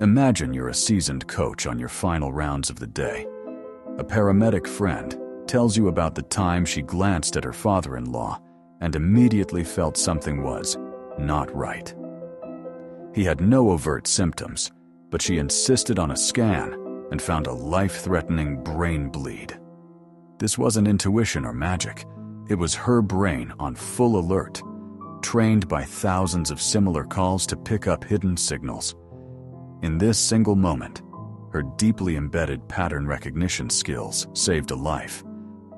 Imagine you're a seasoned coach on your final rounds of the day. A paramedic friend tells you about the time she glanced at her father-in-law and immediately felt something was not right. He had no overt symptoms, but she insisted on a scan and found a life-threatening brain bleed. This wasn't intuition or magic. It was her brain on full alert, trained by thousands of similar calls to pick up hidden signals. In this single moment, her deeply embedded pattern recognition skills saved a life.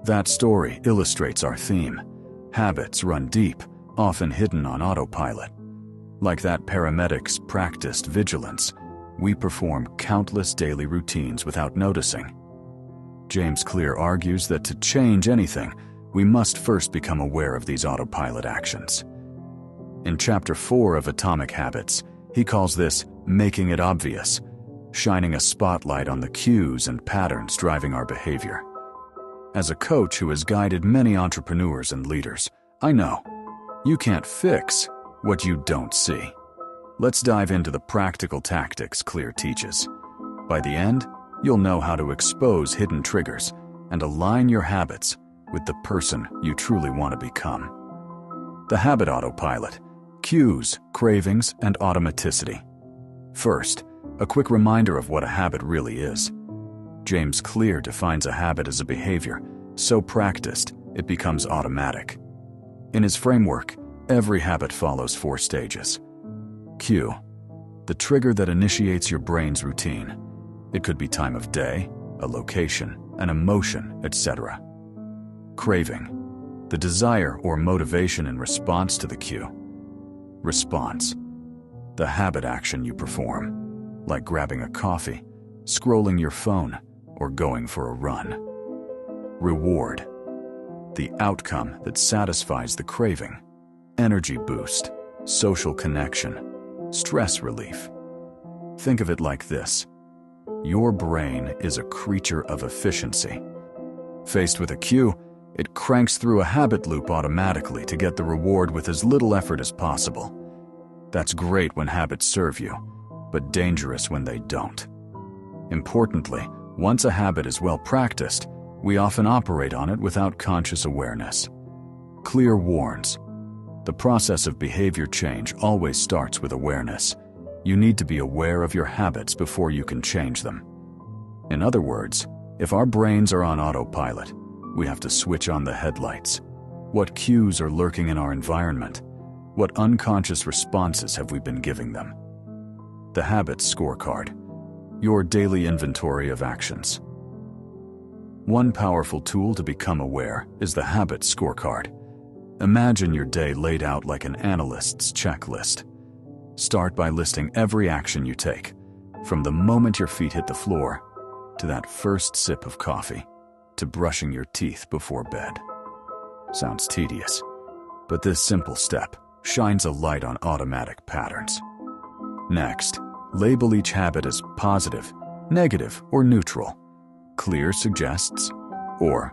That story illustrates our theme. Habits run deep, often hidden on autopilot. Like that paramedic's practiced vigilance, we perform countless daily routines without noticing. James Clear argues that to change anything, we must first become aware of these autopilot actions. In Chapter 4 of Atomic Habits, he calls this making it obvious, shining a spotlight on the cues and patterns driving our behavior. As a coach who has guided many entrepreneurs and leaders, I know you can't fix what you don't see. Let's dive into the practical tactics Clear teaches. By the end, you'll know how to expose hidden triggers and align your habits with the person you truly want to become. The habit autopilot: cues, cravings, and automaticity. First, a quick reminder of what a habit really is. James Clear defines a habit as a behavior so practiced it becomes automatic. In his framework, every habit follows 4 stages. Cue: the trigger that initiates your brain's routine. It could be time of day, a location, an emotion, etc. Craving: the desire or motivation in response to the cue. Response: the habit action you perform, like grabbing a coffee, scrolling your phone, or going for a run. Reward: the outcome that satisfies the craving. Energy boost, social connection, stress relief. Think of it like this. Your brain is a creature of efficiency. Faced with a cue, it cranks through a habit loop automatically to get the reward with as little effort as possible. That's great when habits serve you, but dangerous when they don't. Importantly, once a habit is well practiced, we often operate on it without conscious awareness. Clear warns: the process of behavior change always starts with awareness. You need to be aware of your habits before you can change them. In other words, if our brains are on autopilot, we have to switch on the headlights. What cues are lurking in our environment? What unconscious responses have we been giving them? The Habits Scorecard: your daily inventory of actions. One powerful tool to become aware is the Habits Scorecard. Imagine your day laid out like an analyst's checklist. Start by listing every action you take, from the moment your feet hit the floor, to that first sip of coffee, to brushing your teeth before bed. Sounds tedious, but this simple step shines a light on automatic patterns. Next, label each habit as positive, negative, or neutral. Clear suggests, or,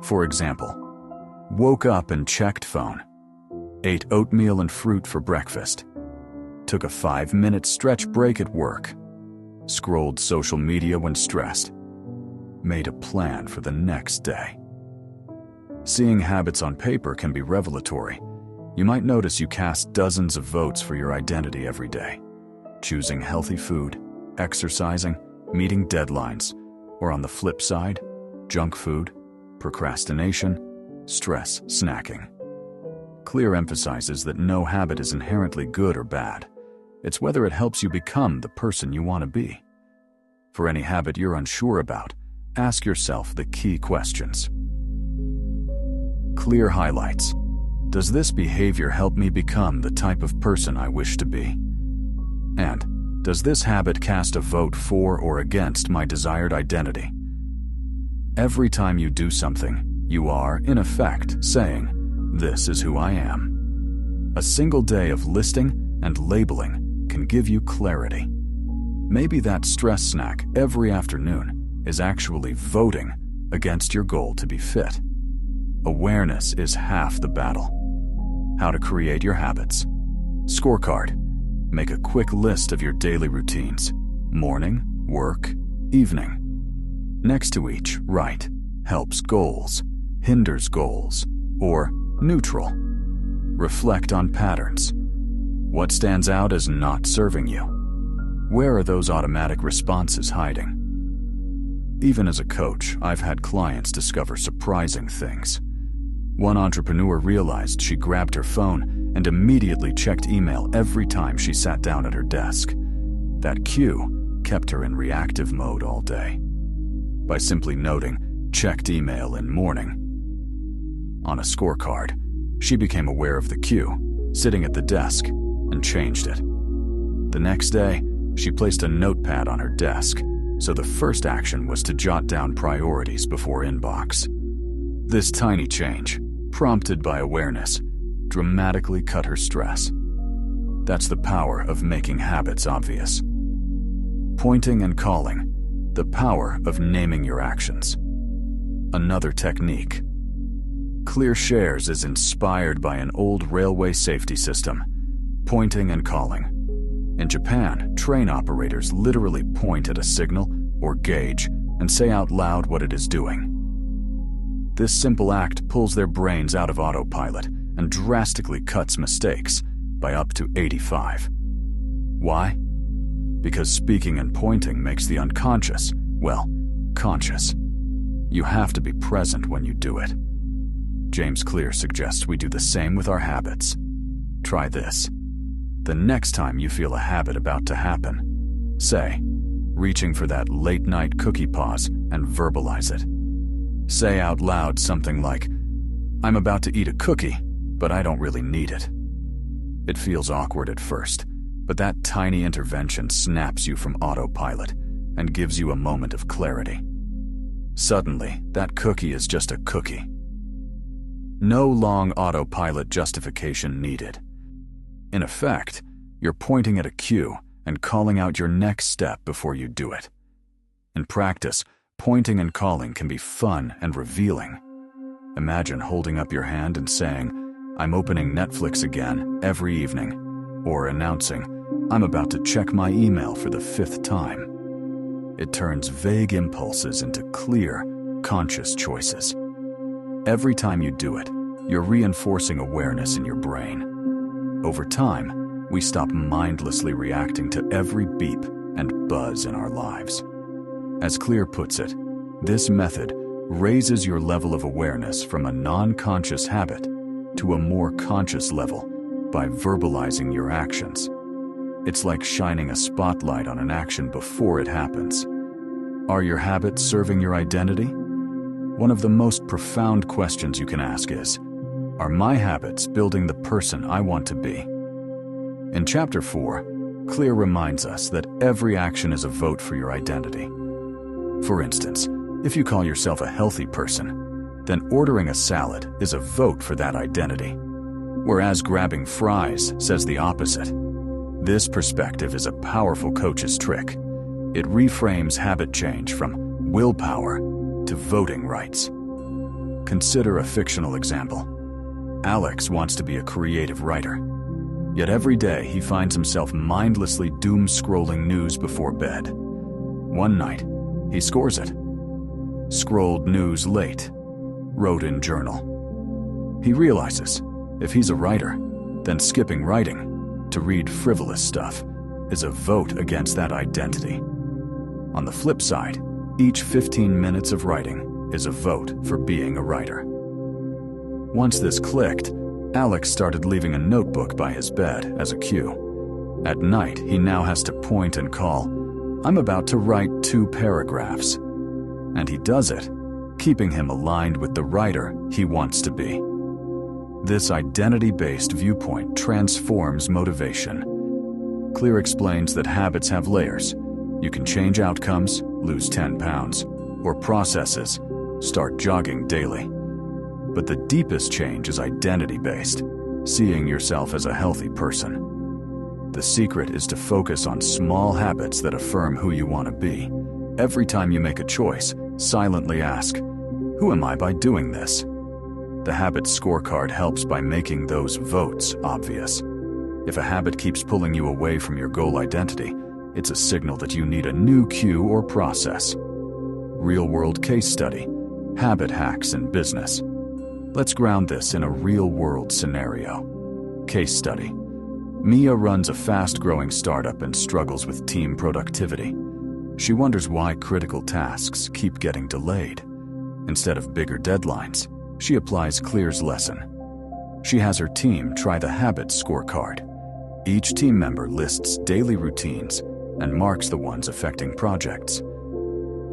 for example, woke up and checked phone, ate oatmeal and fruit for breakfast, took a 5-minute stretch break at work, scrolled social media when stressed, made a plan for the next day. Seeing habits on paper can be revelatory. You might notice you cast dozens of votes for your identity every day, choosing healthy food, exercising, meeting deadlines, or on the flip side, junk food, procrastination, stress snacking. Clear emphasizes that no habit is inherently good or bad. It's whether it helps you become the person you want to be. For any habit you're unsure about, ask yourself the key questions. Clear highlights: does this behavior help me become the type of person I wish to be? And does this habit cast a vote for or against my desired identity? Every time you do something, you are, in effect, saying, "This is who I am." A single day of listing and labeling can give you clarity. Maybe that stress snack every afternoon is actually voting against your goal to be fit. Awareness is half the battle. How to create your habits. Scorecard: make a quick list of your daily routines. Morning, work, evening. Next to each, write helps goals, hinders goals, or neutral. Reflect on patterns. What stands out as not serving you? Where are those automatic responses hiding? Even as a coach, I've had clients discover surprising things. One entrepreneur realized she grabbed her phone and immediately checked email every time she sat down at her desk. That cue kept her in reactive mode all day. By simply noting, checked email in morning on a scorecard, she became aware of the cue, sitting at the desk, and changed it. The next day, she placed a notepad on her desk, so the first action was to jot down priorities before inbox. This tiny change, prompted by awareness, dramatically cut her stress. That's the power of making habits obvious. Pointing and calling, the power of naming your actions. Another technique. Clear Shares is inspired by an old railway safety system, pointing and calling. In Japan, train operators literally point at a signal or gauge and say out loud what it is doing. This simple act pulls their brains out of autopilot and drastically cuts mistakes by up to 85. Why? Because speaking and pointing makes the unconscious, well, conscious. You have to be present when you do it. James Clear suggests we do the same with our habits. Try this. The next time you feel a habit about to happen, say, reaching for that late-night cookie pause, and verbalize it. Say out loud something like, I'm about to eat a cookie, but I don't really need it. It feels awkward at first, but that tiny intervention snaps you from autopilot and gives you a moment of clarity. Suddenly, that cookie is just a cookie. No long autopilot justification needed. In effect, you're pointing at a cue and calling out your next step before you do it. In practice, pointing and calling can be fun and revealing. Imagine holding up your hand and saying, I'm opening Netflix again every evening, or announcing, I'm about to check my email for the 5th time. It turns vague impulses into clear, conscious choices. Every time you do it, you're reinforcing awareness in your brain. Over time, we stop mindlessly reacting to every beep and buzz in our lives. As Clear puts it, this method raises your level of awareness from a non-conscious habit to a more conscious level by verbalizing your actions. It's like shining a spotlight on an action before it happens. Are your habits serving your identity? One of the most profound questions you can ask is, are my habits building the person I want to be? In Chapter 4, Clear reminds us that every action is a vote for your identity. For instance, if you call yourself a healthy person, then ordering a salad is a vote for that identity, whereas grabbing fries says the opposite. This perspective is a powerful coach's trick. It reframes habit change from willpower to voting rights. Consider a fictional example. Alex wants to be a creative writer, yet every day he finds himself mindlessly doom-scrolling news before bed. One night, he scores it. Scrolled news late. Wrote in journal. He realizes, if he's a writer, then skipping writing to read frivolous stuff is a vote against that identity. On the flip side, each 15 minutes of writing is a vote for being a writer. Once this clicked, Alex started leaving a notebook by his bed as a cue. At night, he now has to point and call, I'm about to write 2 paragraphs. And he does it, keeping him aligned with the writer he wants to be. This identity-based viewpoint transforms motivation. Clear explains that habits have layers. You can change outcomes, lose 10 pounds, or processes, start jogging daily. But the deepest change is identity-based, seeing yourself as a healthy person. The secret is to focus on small habits that affirm who you want to be. Every time you make a choice, silently ask, who am I by doing this? The Habits Scorecard helps by making those votes obvious. If a habit keeps pulling you away from your goal identity, it's a signal that you need a new cue or process. Real-world case study, habit hacks in business. Let's ground this in a real-world scenario. Case study. Mia runs a fast-growing startup and struggles with team productivity. She wonders why critical tasks keep getting delayed. Instead of bigger deadlines, she applies Clear's lesson. She has her team try the Habits Scorecard. Each team member lists daily routines and marks the ones affecting projects.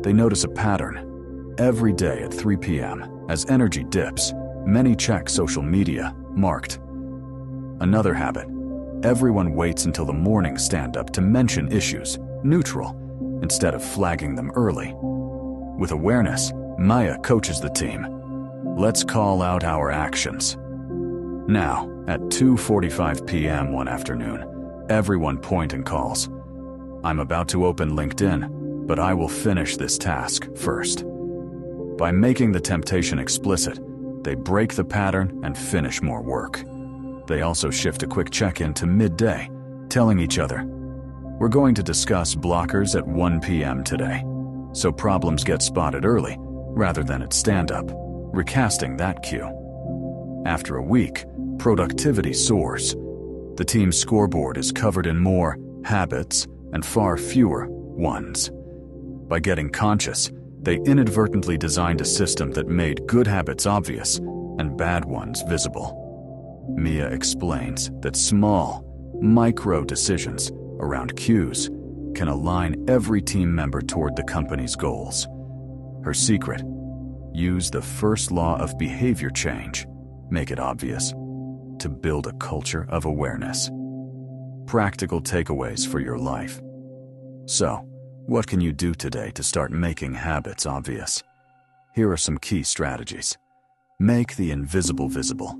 They notice a pattern. Every day at 3 p.m., as energy dips, many check social media, marked. Another habit. Everyone waits until the morning stand-up to mention issues, neutral, instead of flagging them early. With awareness, Maya coaches the team. Let's call out our actions. Now, at 2:45 p.m. one afternoon, everyone point and calls. I'm about to open LinkedIn, but I will finish this task first. By making the temptation explicit, they break the pattern and finish more work. They also shift a quick check-in to midday, telling each other, we're going to discuss blockers at 1 p.m. today, so problems get spotted early rather than at stand-up, recasting that cue. After a week, productivity soars. The team's scoreboard is covered in more habits and far fewer ones. By getting conscious, they inadvertently designed a system that made good habits obvious and bad ones visible. Mia explains that small, micro decisions around cues can align every team member toward the company's goals. Her secret: use the first law of behavior change, make it obvious, to build a culture of awareness. Practical takeaways for your life. So, what can you do today to start making habits obvious? Here are some key strategies. Make the invisible visible.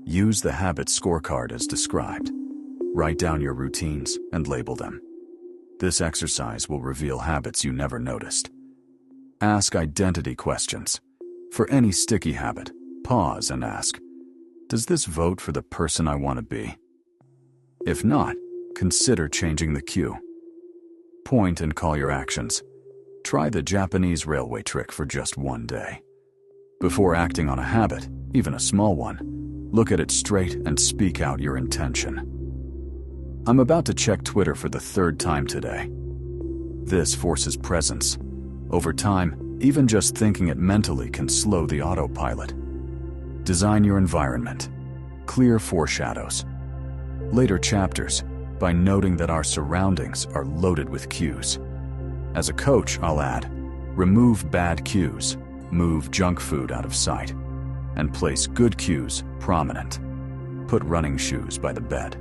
Use the Habits Scorecard as described. Write down your routines and label them. This exercise will reveal habits you never noticed. Ask identity questions. For any sticky habit, pause and ask, does this vote for the person I want to be? If not, consider changing the cue. Point and call your actions. Try the Japanese railway trick for just one day. Before acting on a habit, even a small one, look at it straight and speak out your intention. I'm about to check Twitter for the 3rd time today. This forces presence. Over time, even just thinking it mentally can slow the autopilot. Design your environment. Clear foreshadows. Later chapters, by noting that our surroundings are loaded with cues. As a coach, I'll add, remove bad cues, move junk food out of sight, and place good cues prominent. Put running shoes by the bed.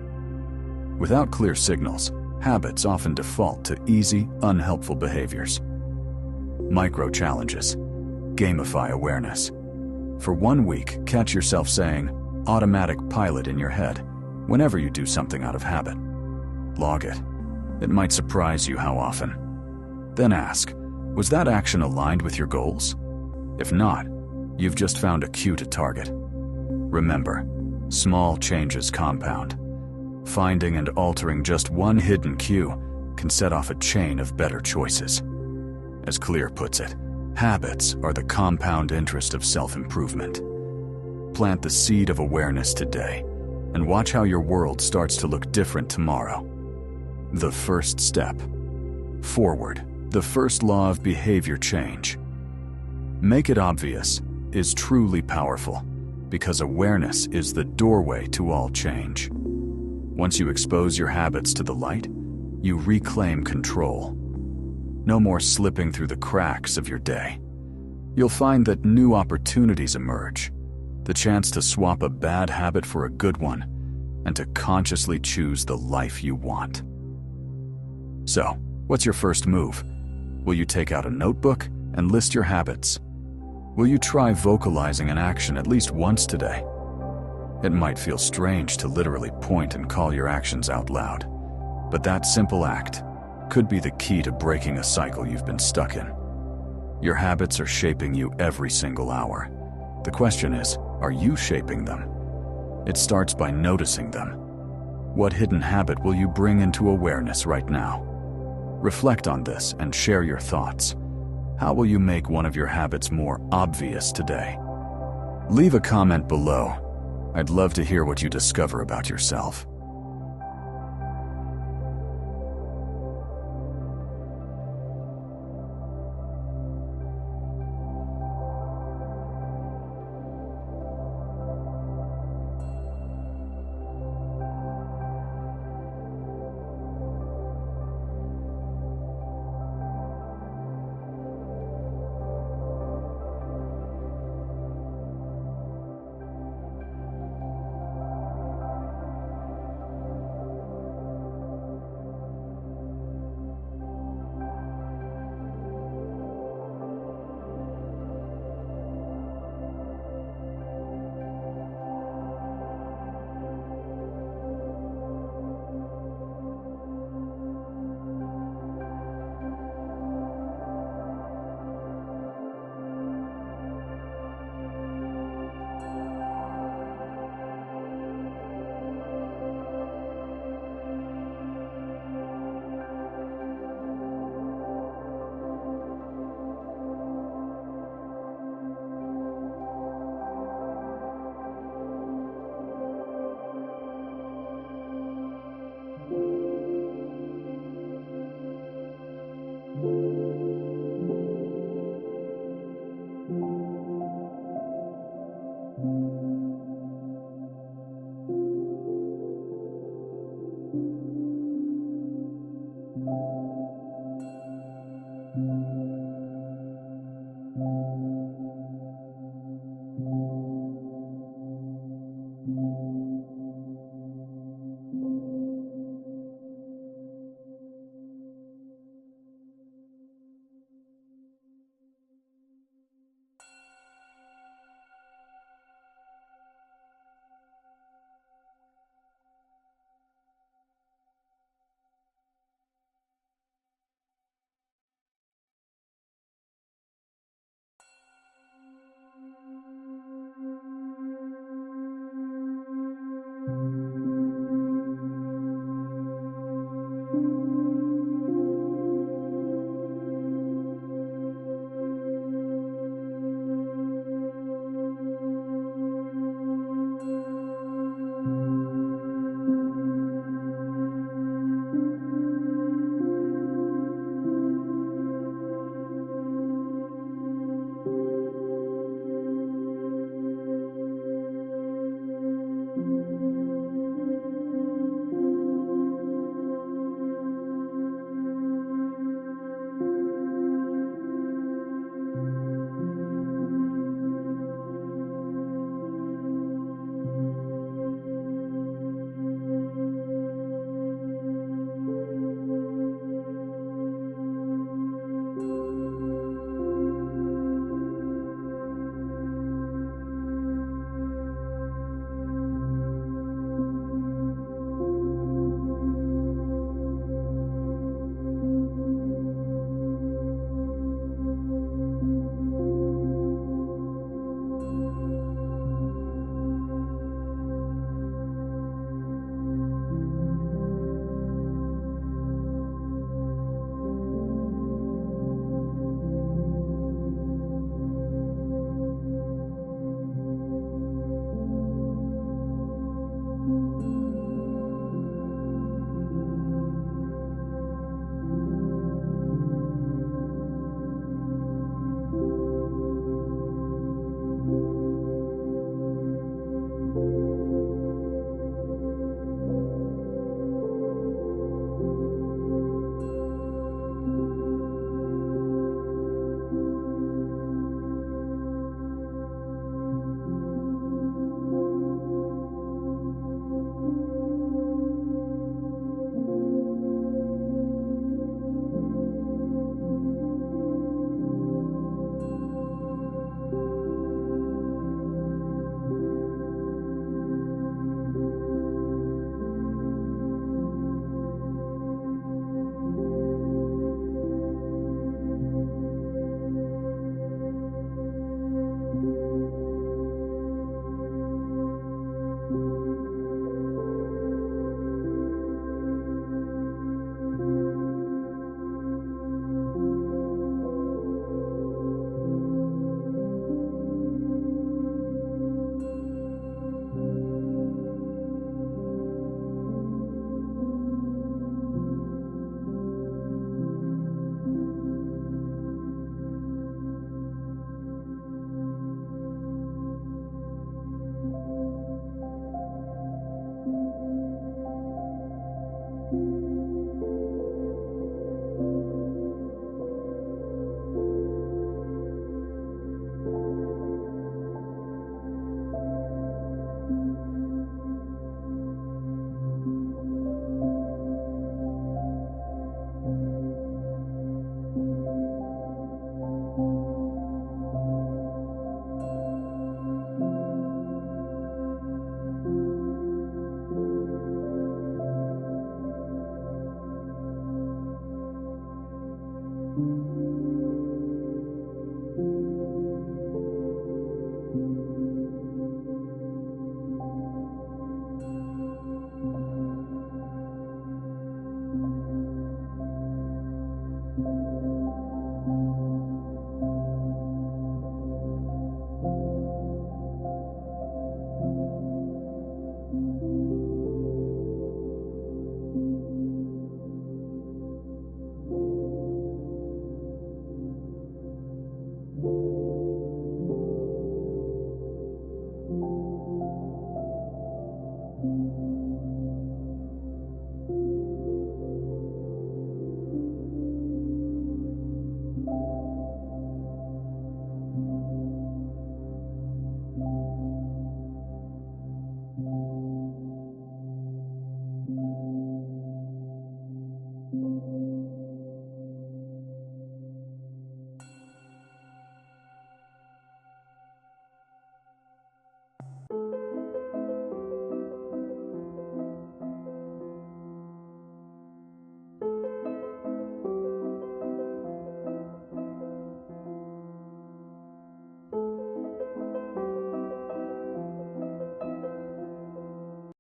Without clear signals, habits often default to easy, unhelpful behaviors. Micro challenges. Gamify awareness. For 1 week, catch yourself saying, automatic pilot in your head, whenever you do something out of habit. Log it. It might surprise you how often. Then ask, was that action aligned with your goals? If not, you've just found a cue to target. Remember, small changes compound. Finding and altering just one hidden cue can set off a chain of better choices. As Clear puts it, habits are the compound interest of self-improvement. Plant the seed of awareness today, and watch how your world starts to look different tomorrow. The first step. Forward. The first law of behavior change. Make it obvious is truly powerful, because awareness is the doorway to all change. Once you expose your habits to the light, you reclaim control. No more slipping through the cracks of your day. You'll find that new opportunities emerge, the chance to swap a bad habit for a good one, and to consciously choose the life you want. So, what's your first move? Will you take out a notebook and list your habits? Will you try vocalizing an action at least once today? It might feel strange to literally point and call your actions out loud, but that simple act could be the key to breaking a cycle you've been stuck in. Your habits are shaping you every single hour. The question is, are you shaping them? It starts by noticing them. What hidden habit will you bring into awareness right now? Reflect on this and share your thoughts. How will you make one of your habits more obvious today? Leave a comment below. I'd love to hear what you discover about yourself.